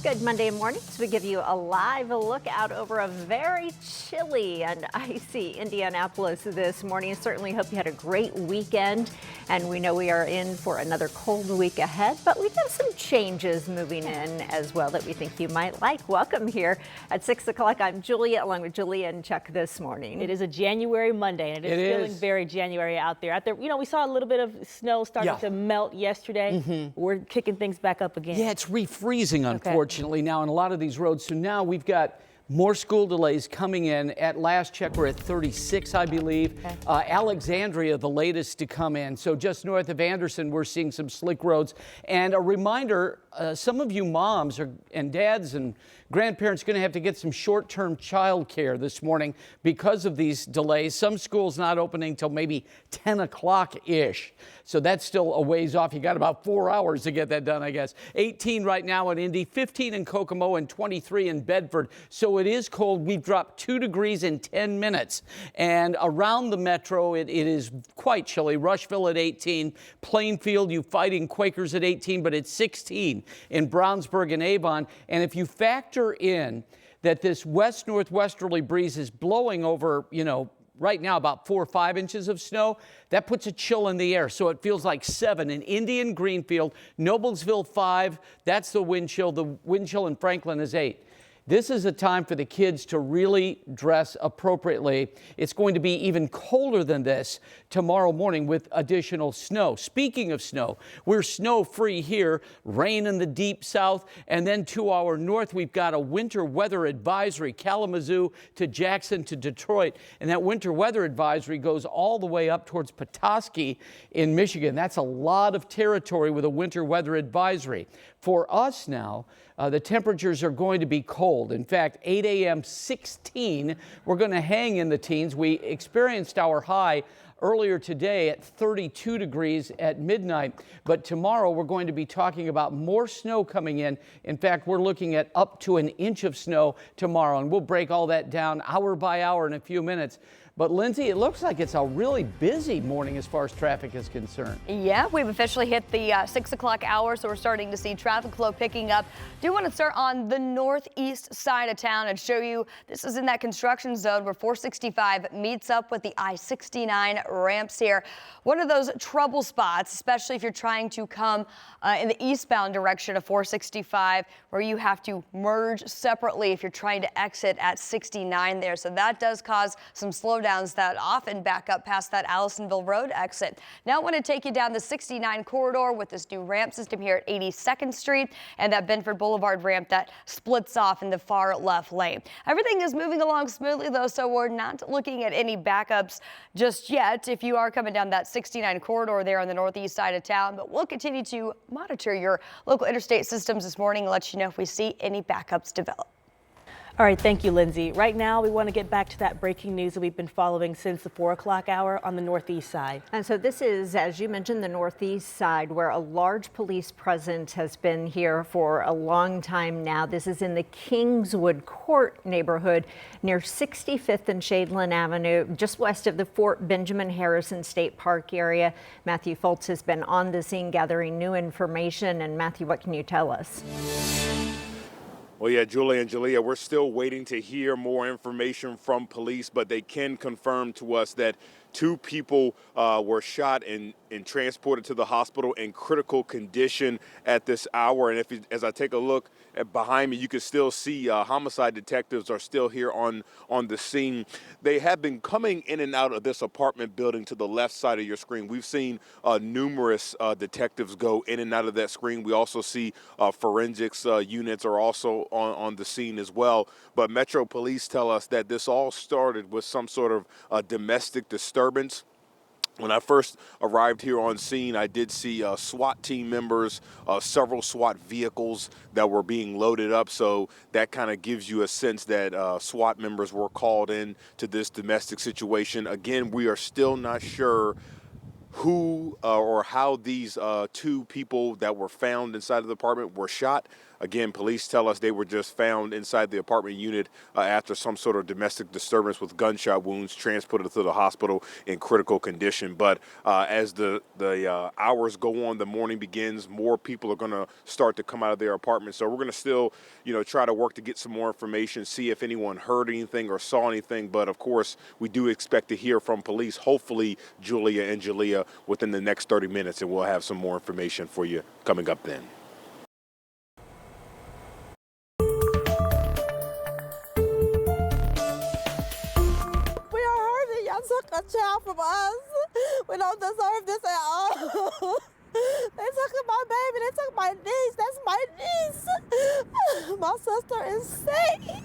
Good Monday morning. We give you a live look out over a very chilly and icy Indianapolis this morning. Certainly hope you had a great weekend, and we know we are in for another cold week ahead, but we've got some changes moving in as well that we think you might like. Welcome here at 6 o'clock. I'm Julia, along with Julia and Chuck this morning. It is a January Monday, and it is feeling very January out there. You know, we saw a little bit of snow starting to melt yesterday. We're kicking things back up again. Yeah, it's refreezing, unfortunately, now on a lot of these roads. So now we've got more school delays coming in. At last check, we're at 36, I believe. Alexandria, the latest to come in. So just north of Anderson, we're seeing some slick roads. And a reminder, some of you moms and dads and grandparents are going to have to get some short-term child care this morning because of these delays. Some schools not opening till maybe 10 o'clock-ish. So that's still a ways off. You got about 4 hours to get that done, I guess. 18 right now in Indy, 15 in Kokomo, and 23 in Bedford. So it is cold. We've dropped 2 degrees in 10 minutes. And around the metro, it is quite chilly. Rushville at 18, Plainfield, you fighting Quakers at 18, but it's 16 in Brownsburg and Avon. And if you factor in that this west-northwesterly breeze is blowing over, you know, right now about 4 or 5 inches of snow, that puts a chill in the air. So it feels like 7 in Indy and Greenfield, Noblesville 5, that's the wind chill. The wind chill in Franklin is 8. This is a time for the kids to really dress appropriately. It's going to be even colder than this tomorrow morning with additional snow. Speaking of snow, we're snow-free here, rain in the deep south, and then to our north, we've got a winter weather advisory, Kalamazoo to Jackson to Detroit, and that winter weather advisory goes all the way up towards Petoskey in Michigan. That's a lot of territory with a winter weather advisory. For us now, the temperatures are going to be cold. In fact, 8 a.m. 16, we're going to hang in the teens. We experienced our high earlier today at 32 degrees at midnight, but tomorrow we're going to be talking about more snow coming in. In fact, we're looking at up to an inch of snow tomorrow, and we'll break all that down hour by hour in a few minutes. But Lindsay, it looks like it's a really busy morning as far as traffic is concerned. Yeah, we've officially hit the 6 o'clock hour, so we're starting to see traffic flow picking up. Do want to start on the northeast side of town and show you this is in that construction zone where 465 meets up with the I-69 ramps here. One of those trouble spots, especially if you're trying to come in the eastbound direction of 465, where you have to merge separately if you're trying to exit at 69 there. So that does cause some slowdowns that often back up past that Allisonville Road exit. Now I want to take you down the 69 corridor with this new ramp system here at 82nd Street and that Benford Boulevard ramp that splits off in the far left lane. Everything is moving along smoothly though, so we're not looking at any backups just yet if you are coming down that 69 corridor there on the northeast side of town, but we'll continue to monitor your local interstate systems this morning and let you know if we see any backups develop. All right, thank you, Lindsay. Right now, we want to get back to that breaking news that we've been following since the 4 o'clock hour on the northeast side. And so this is, as you mentioned, the northeast side where a large police presence has been here for a long time now. This is in the Kingswood Court neighborhood near 65th and Shadeland Avenue, just west of the Fort Benjamin Harrison State Park area. Matthew Foltz has been on the scene gathering new information. And Matthew, what can you tell us? Well, yeah, Julia and Julia, we're still waiting to hear more information from police, but they can confirm to us that 2 people were shot and transported to the hospital in critical condition at this hour. And as I take a look behind me, you can still see homicide detectives are still here on the scene. They have been coming in and out of this apartment building to the left side of your screen. We've seen numerous detectives go in and out of that screen. We also see forensics units are also on the scene as well. But Metro Police tell us that this all started with some sort of domestic disturbance. When I first arrived here on scene, I did see SWAT team members, several SWAT vehicles that were being loaded up. So that kind of gives you a sense that SWAT members were called in to this domestic situation. Again, we are still not sure who or how these 2 people that were found inside of the apartment were shot. Again, police tell us they were just found inside the apartment unit after some sort of domestic disturbance with gunshot wounds, transported to the hospital in critical condition. But as the hours go on, the morning begins, more people are going to start to come out of their apartments. So we're going to still, try to work to get some more information, see if anyone heard anything or saw anything. But of course, we do expect to hear from police, hopefully, Julia and Jalea, within the next 30 minutes, and we'll have some more information for you coming up then. We are hurting. Y'all took a child from us. We don't deserve this at all. They took my baby. They took my niece. That's my niece. My sister is safe.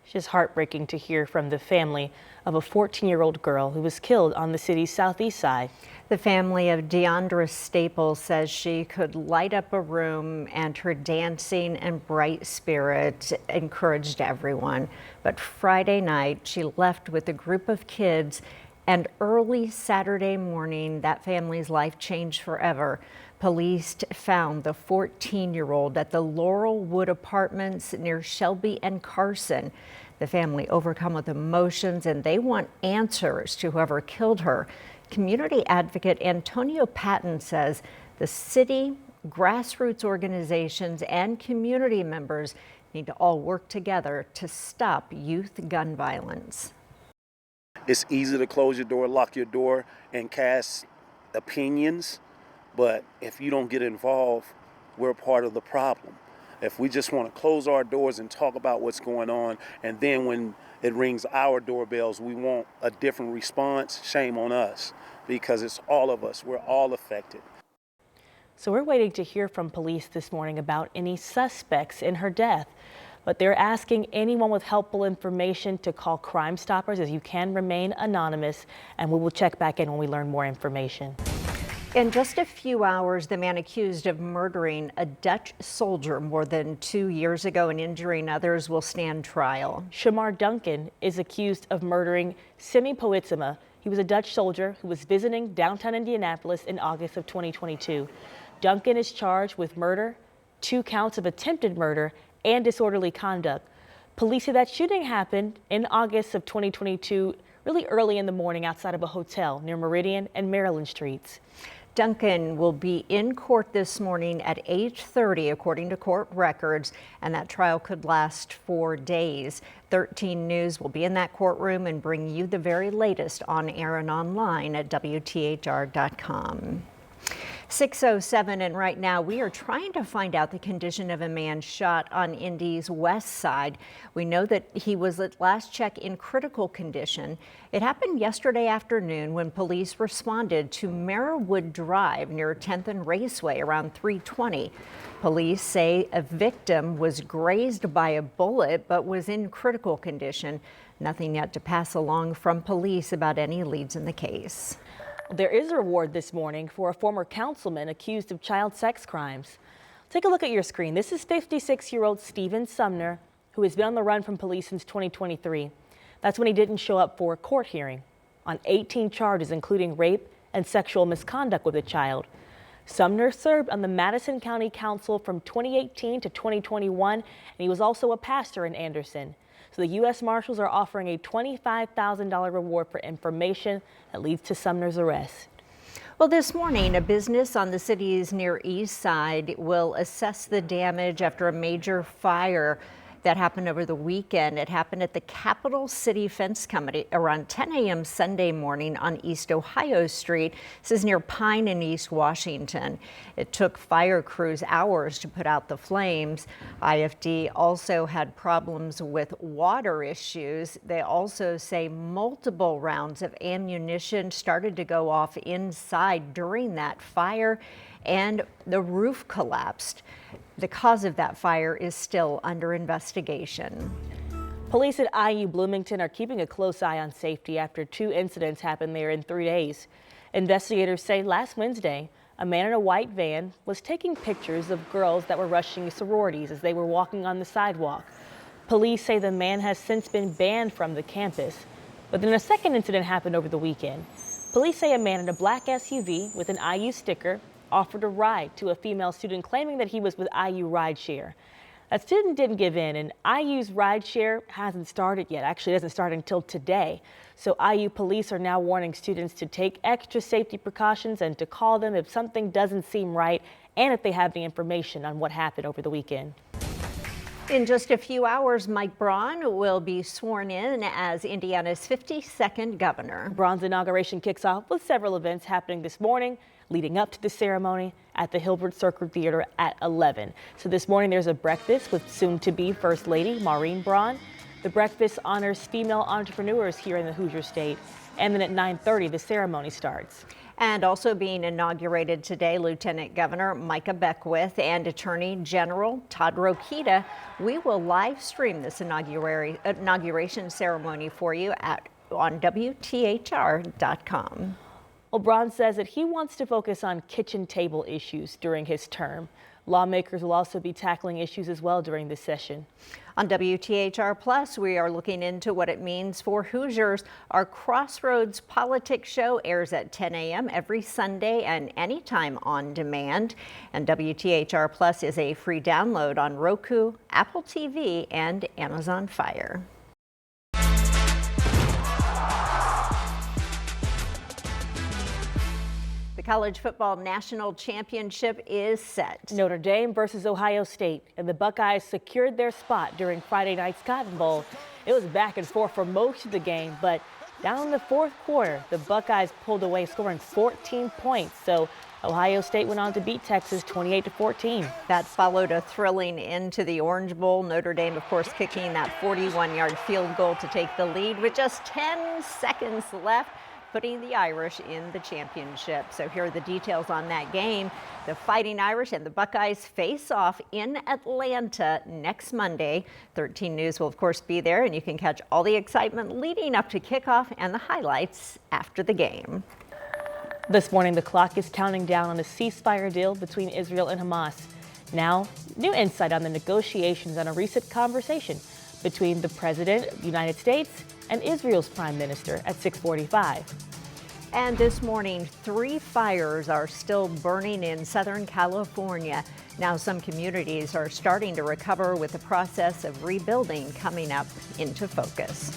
It's just heartbreaking to hear from the family of a 14-year-old girl who was killed on the city's southeast side. The family of Deandra Staples says she could light up a room, and her dancing and bright spirit encouraged everyone. But Friday night, she left with a group of kids, and early Saturday morning, that family's life changed forever. Police found the 14-year-old at the Laurelwood Apartments near Shelby and Carson. The family overcome with emotions, and they want answers to whoever killed her. Community advocate Antonio Patton says the city, grassroots organizations, and community members need to all work together to stop youth gun violence. It's easy to close your door, lock your door, and cast opinions, but if you don't get involved, we're part of the problem. If we just want to close our doors and talk about what's going on, and then when it rings our doorbells, we want a different response, shame on us, because it's all of us. We're all affected. So we're waiting to hear from police this morning about any suspects in her death. But they're asking anyone with helpful information to call Crime Stoppers, as you can remain anonymous, and we will check back in when we learn more information. In just a few hours, the man accused of murdering a Dutch soldier more than 2 years ago and injuring others will stand trial. Shamar Duncan is accused of murdering Simi Poitsema. He was a Dutch soldier who was visiting downtown Indianapolis in August of 2022. Duncan is charged with murder, 2 counts of attempted murder, and disorderly conduct. Police say that shooting happened in August of 2022, really early in the morning outside of a hotel near Meridian and Maryland Streets. Duncan will be in court this morning at 8:30, according to court records, and that trial could last 4 days. 13 News will be in that courtroom and bring you the very latest on air and online at WTHR.com. 6:07, and right now we are trying to find out the condition of a man shot on Indy's west side. We know that he was at last check in critical condition. It happened yesterday afternoon when police responded to Merriwood Drive near 10th and Raceway around 3:20. Police say a victim was grazed by a bullet but was in critical condition. Nothing yet to pass along from police about any leads in the case. There is a reward this morning for a former councilman accused of child sex crimes. Take a look at your screen. This is 56-year-old Stephen Sumner, who has been on the run from police since 2023. That's when he didn't show up for a court hearing on 18 charges, including rape and sexual misconduct with a child. Sumner served on the Madison County Council from 2018 to 2021, and he was also a pastor in Anderson. So the U.S. Marshals are offering a $25,000 reward for information that leads to Sumner's arrest. Well, this morning, a business on the city's Near East Side will assess the damage after a major fire that happened over the weekend. It happened at the Capital City Fence Company around 10 a.m. Sunday morning on East Ohio Street. This is near Pine and East Washington. It took fire crews hours to put out the flames. IFD also had problems with water issues. They also say multiple rounds of ammunition started to go off inside during that fire, and the roof collapsed. The cause of that fire is still under investigation. Police at IU Bloomington are keeping a close eye on safety after 2 incidents happened there in 3 days. Investigators say last Wednesday, a man in a white van was taking pictures of girls that were rushing sororities as they were walking on the sidewalk. Police say the man has since been banned from the campus. But then a second incident happened over the weekend. Police say a man in a black SUV with an IU sticker offered a ride to a female student claiming that he was with IU Rideshare. That student didn't give in, and IU's rideshare hasn't started yet. Actually, it doesn't start until today. So IU police are now warning students to take extra safety precautions and to call them if something doesn't seem right and if they have any information on what happened over the weekend. In just a few hours, Mike Braun will be sworn in as Indiana's 52nd governor. Braun's inauguration kicks off with several events happening this morning, leading up to the ceremony at the Hilbert Circle Theater at 11. So this morning there's a breakfast with soon-to-be First Lady Maureen Braun. The breakfast honors female entrepreneurs here in the Hoosier State. And then at 9:30 the ceremony starts. And also being inaugurated today, Lieutenant Governor Micah Beckwith and Attorney General Todd Rokita. We will live stream this inauguration ceremony for you on WTHR.com. Well, Braun says that he wants to focus on kitchen table issues during his term. Lawmakers will also be tackling issues as well during this session. On WTHR Plus, we are looking into what it means for Hoosiers. Our Crossroads Politics show airs at 10 a.m. every Sunday and anytime on demand. And WTHR Plus is a free download on Roku, Apple TV, and Amazon Fire. The College Football National Championship is set. Notre Dame versus Ohio State, and the Buckeyes secured their spot during Friday night's Cotton Bowl. It was back and forth for most of the game, but down in the fourth quarter, the Buckeyes pulled away, scoring 14 points. So Ohio State went on to beat Texas 28-14. That followed a thrilling end to the Orange Bowl. Notre Dame, of course, kicking that 41-yard field goal to take the lead with just 10 seconds left, putting the Irish in the championship. So here are the details on that game. The Fighting Irish and the Buckeyes face off in Atlanta next Monday. 13 News will, of course, be there, and you can catch all the excitement leading up to kickoff and the highlights after the game. This morning, the clock is counting down on a ceasefire deal between Israel and Hamas. Now, new insight on the negotiations on a recent conversation between the President of the United States and Israel's Prime Minister at 6:45. And this morning, 3 fires are still burning in Southern California. Now some communities are starting to recover with the process of rebuilding coming up into focus.